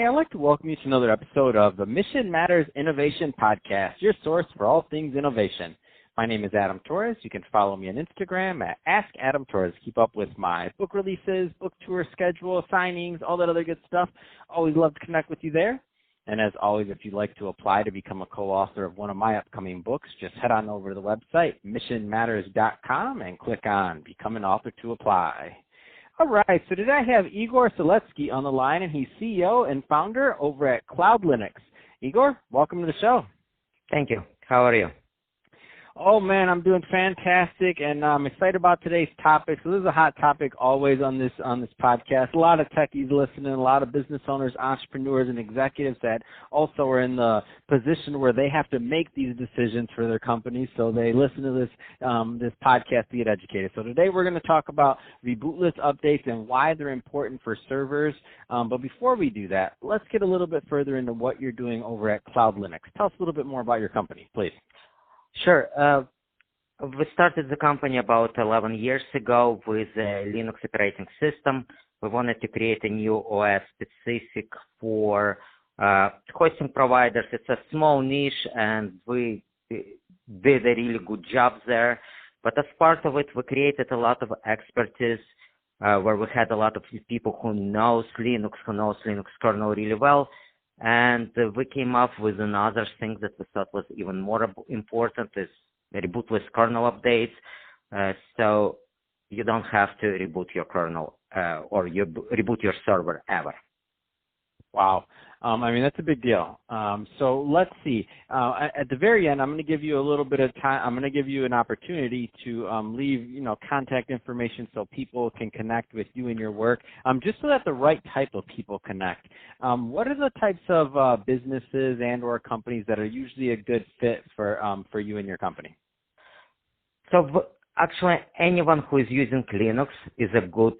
Hey, I'd like to welcome you to another episode of the Mission Matters Innovation Podcast, your source for all things innovation. My name is Adam Torres. You can follow me on Instagram at AskAdamTorres. Keep up with my book releases, book tour schedule, signings, all that other good stuff. Always love to connect with you there. And as always, if you'd like to apply to become a co-author of one of my upcoming books, just head on over to the website, missionmatters.com, and click on Become an Author to apply. All right, so today I have Igor Seletskiy on the line, and he's CEO and founder over at CloudLinux. Igor, welcome to the show. Thank you. How are you? Oh, man, I'm doing fantastic, and I'm excited about today's topic. So this is a hot topic always on this podcast. A lot of techies listening, a lot of business owners, entrepreneurs, and executives that also are in the position where they have to make these decisions for their companies. So they listen to this podcast to get educated. So today we're going to talk about Rebootless updates and why they're important for servers. But before we do that, let's get a little bit further into what you're doing over at CloudLinux. Tell us a little bit more about your company, please. Sure. We started the company about 11 years ago with a Linux operating system. We wanted to create a new OS specific for hosting providers. It's a small niche, and we did a really good job there. But as part of it, we created a lot of expertise where we had a lot of people who knows Linux kernel really well. And we came up with another thing that we thought was even more important is rebootless kernel updates. So you don't have to reboot your kernel or you reboot your server ever. Wow. That's a big deal. So let's see. At the very end, I'm going to give you a little bit of time. I'm going to give you an opportunity to leave, contact information so people can connect with you and your work, just so that the right type of people connect. What are the types of businesses and or companies that are usually a good fit for you and your company? So actually, anyone who is using Linux is a good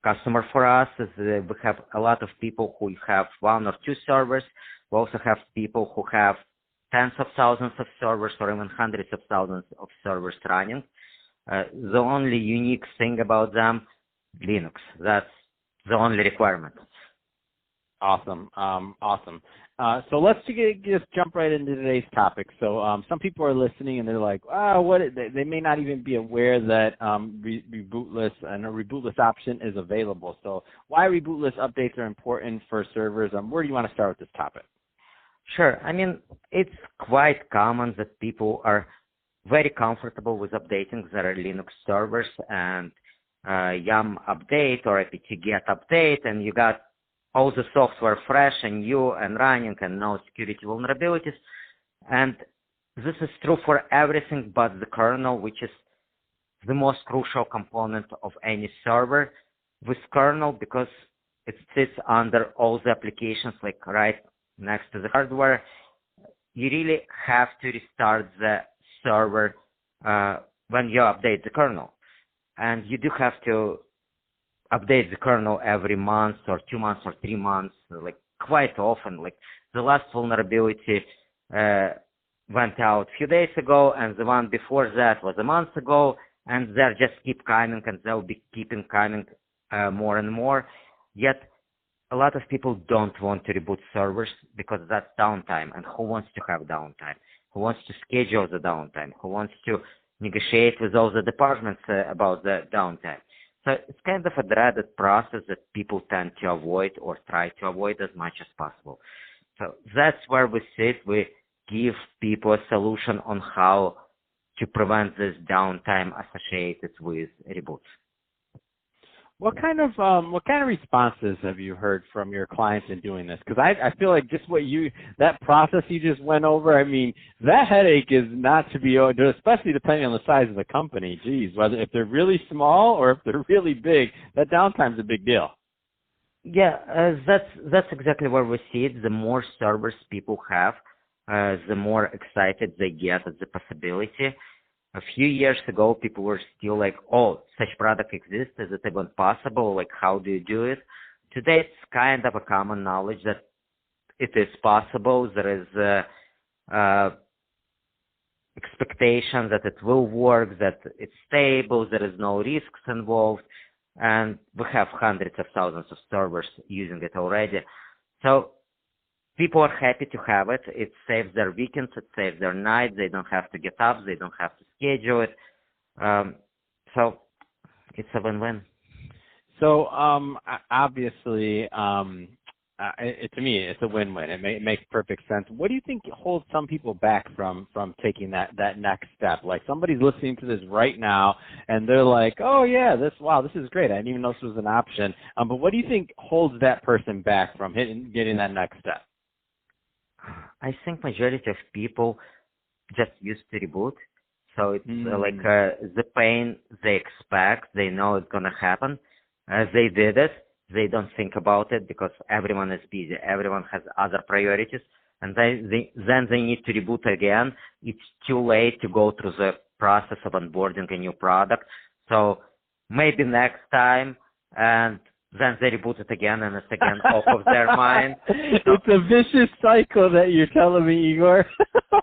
customer for us. We have a lot of people who have one or two servers. We also have people who have tens of thousands of servers or even hundreds of thousands of servers running. The only unique thing about them, Linux. That's the only requirement. Awesome. So let's just jump right into today's topic. So some people are listening and they're like, they may not even be aware that rebootless and a rebootless option is available. So why rebootless updates are important for servers? Where do you want to start with this topic? Sure. It's quite common that people are very comfortable with updating their Linux servers and yum update or apt-get update, and you got all the software fresh and new and running and no security vulnerabilities. And this is true for everything but the kernel, which is the most crucial component of any server. With kernel, because it sits under all the applications, like right next to the hardware, you really have to restart the server when you update the kernel. And you do have to update the kernel every month or 2 months or 3 months, like quite often. Like the last vulnerability went out a few days ago, and the one before that was a month ago, and they'll just keep coming, and they'll be keeping coming more and more. Yet a lot of people don't want to reboot servers because that's downtime, and who wants to have downtime? Who wants to schedule the downtime? Who wants to negotiate with all the departments about the downtime? So it's kind of a dreaded process that people tend to avoid or try to avoid as much as possible. So that's where we sit. We give people a solution on how to prevent this downtime associated with reboots. What kind of responses have you heard from your clients in doing this? Because I feel like just that process you just went over, that headache is not to be owed, especially depending on the size of the company. Geez, whether if they're really small or if they're really big, that downtime's a big deal. Yeah, that's exactly where we see it. The more servers people have, the more excited they get at the possibility. A few years ago, people were still like, oh, such product exists. Is it even possible? Like, how do you do it? Today, it's kind of a common knowledge that it is possible. There is expectation that it will work, that it's stable, there is no risks involved, and we have hundreds of thousands of servers using it already. So people are happy to have it. It saves their weekends. It saves their nights. They don't have to get up. They don't have to schedule it. So it's a win-win. So obviously, to me, it's a win-win. It makes perfect sense. What do you think holds some people back from taking that next step? Like somebody's listening to this right now, and they're like, "Oh yeah, this is great. I didn't even know this was an option." But what do you think holds that person back from getting that next step? I think majority of people just used to reboot. So it's the pain they expect, they know it's going to happen. They did it. They don't think about it because everyone is busy. Everyone has other priorities. And then they need to reboot again. It's too late to go through the process of onboarding a new product. So maybe next time, and then they reboot it again, and it's again off of their mind. So it's a vicious cycle that you're telling me, Igor.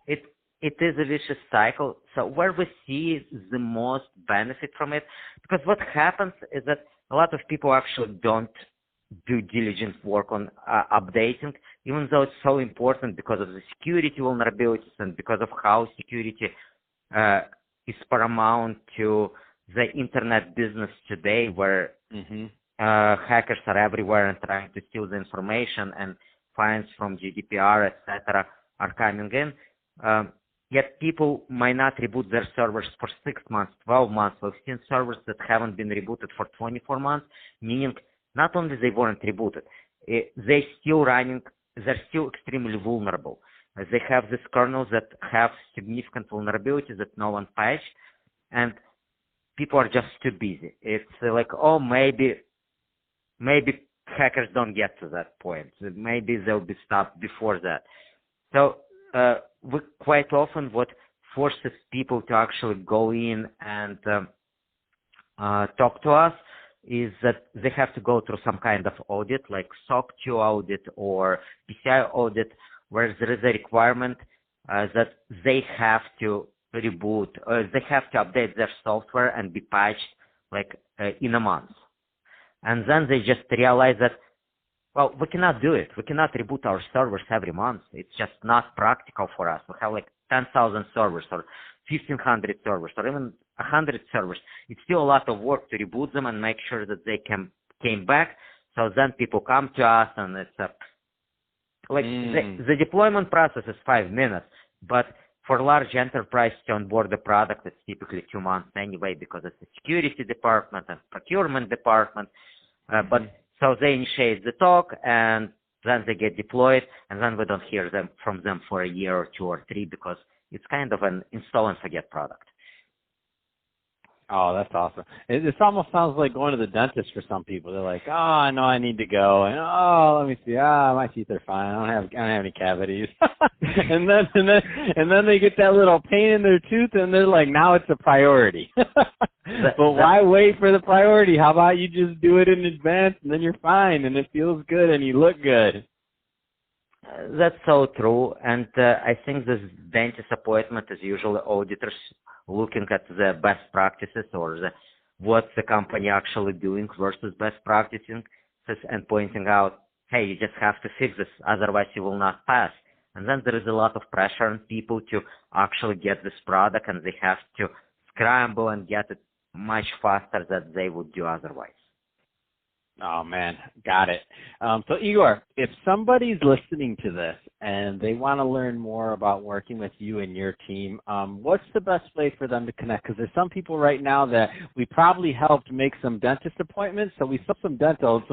It is a vicious cycle. So where we see the most benefit from it, because what happens is that a lot of people actually don't do diligent work on updating, even though it's so important because of the security vulnerabilities and because of how security is paramount to the internet business today, where hackers are everywhere and trying to steal the information, and fines from GDPR, etc., are coming in. Yet people might not reboot their servers for 6 months, 12 months. We've seen servers that haven't been rebooted for 24 months, meaning not only they weren't rebooted, they're still extremely vulnerable. They have these kernels that have significant vulnerabilities that no one patched, and people are just too busy. It's like, oh, maybe hackers don't get to that point. Maybe they'll be stopped before that. So quite often what forces people to actually go in and talk to us is that they have to go through some kind of audit, like SOC 2 audit or PCI audit, where there is a requirement that they have to reboot, they have to update their software and be patched like in a month. And then they just realize that, well, we cannot do it. We cannot reboot our servers every month. It's just not practical for us. We have like 10,000 servers or 1,500 servers or even 100 servers. It's still a lot of work to reboot them and make sure that they came back. So then people come to us, and it's the deployment process is 5 minutes, but for large enterprise to onboard the product, it's typically 2 months anyway, because it's the security department and procurement department. But so they initiate the talk, and then they get deployed, and then we don't hear from them for a year or 2 or 3, because it's kind of an install and forget product. Oh, that's awesome. It almost sounds like going to the dentist for some people. They're like, oh, I know I need to go, and oh, let me see, my teeth are fine. I don't have any cavities. and then they get that little pain in their tooth, and they're like, now it's a priority. But why wait for the priority? How about you just do it in advance, and then you're fine, and it feels good, and you look good. That's so true, and I think this dentist appointment is usually auditors looking at the best practices or what the company actually doing versus best practices, and pointing out, hey, you just have to fix this, otherwise you will not pass. And then there is a lot of pressure on people to actually get this product, and they have to scramble and get it much faster than they would do otherwise. Oh, man. Got it. So, Igor, if somebody's listening to this and they want to learn more about working with you and your team, what's the best way for them to connect? Because there's some people right now that we probably helped make some dentist appointments. So we set some dental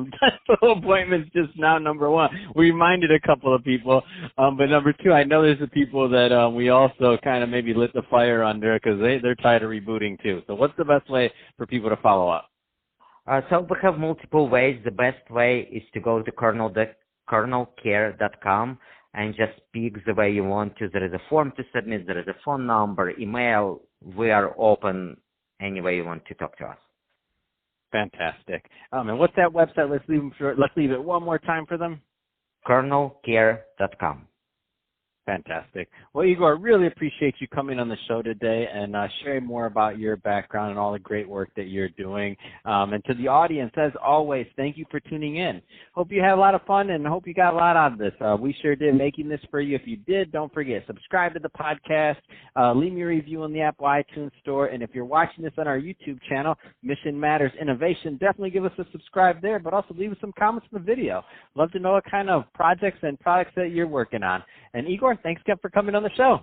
appointments just now, number one. We reminded a couple of people. But number two, I know there's the people that we also kind of maybe lit the fire under because they're tired of rebooting too. So what's the best way for people to follow up? So we have multiple ways. The best way is to go to kernelcare.com and just pick the way you want to. There is a form to submit. There is a phone number, email. We are open any way you want to talk to us. Fantastic. And what's that website? Let's leave it one more time for them. Kernelcare.com. Fantastic. Well, Igor, really appreciate you coming on the show today and sharing more about your background and all the great work that you're doing. And to the audience, as always, thank you for tuning in. Hope you had a lot of fun and hope you got a lot out of this. We sure did making this for you. If you did, don't forget, subscribe to the podcast, leave me a review on the Apple iTunes Store, and if you're watching this on our YouTube channel, Mission Matters Innovation, definitely give us a subscribe there, but also leave us some comments in the video. Love to know what kind of projects and products that you're working on. And Igor, thanks again for coming on the show.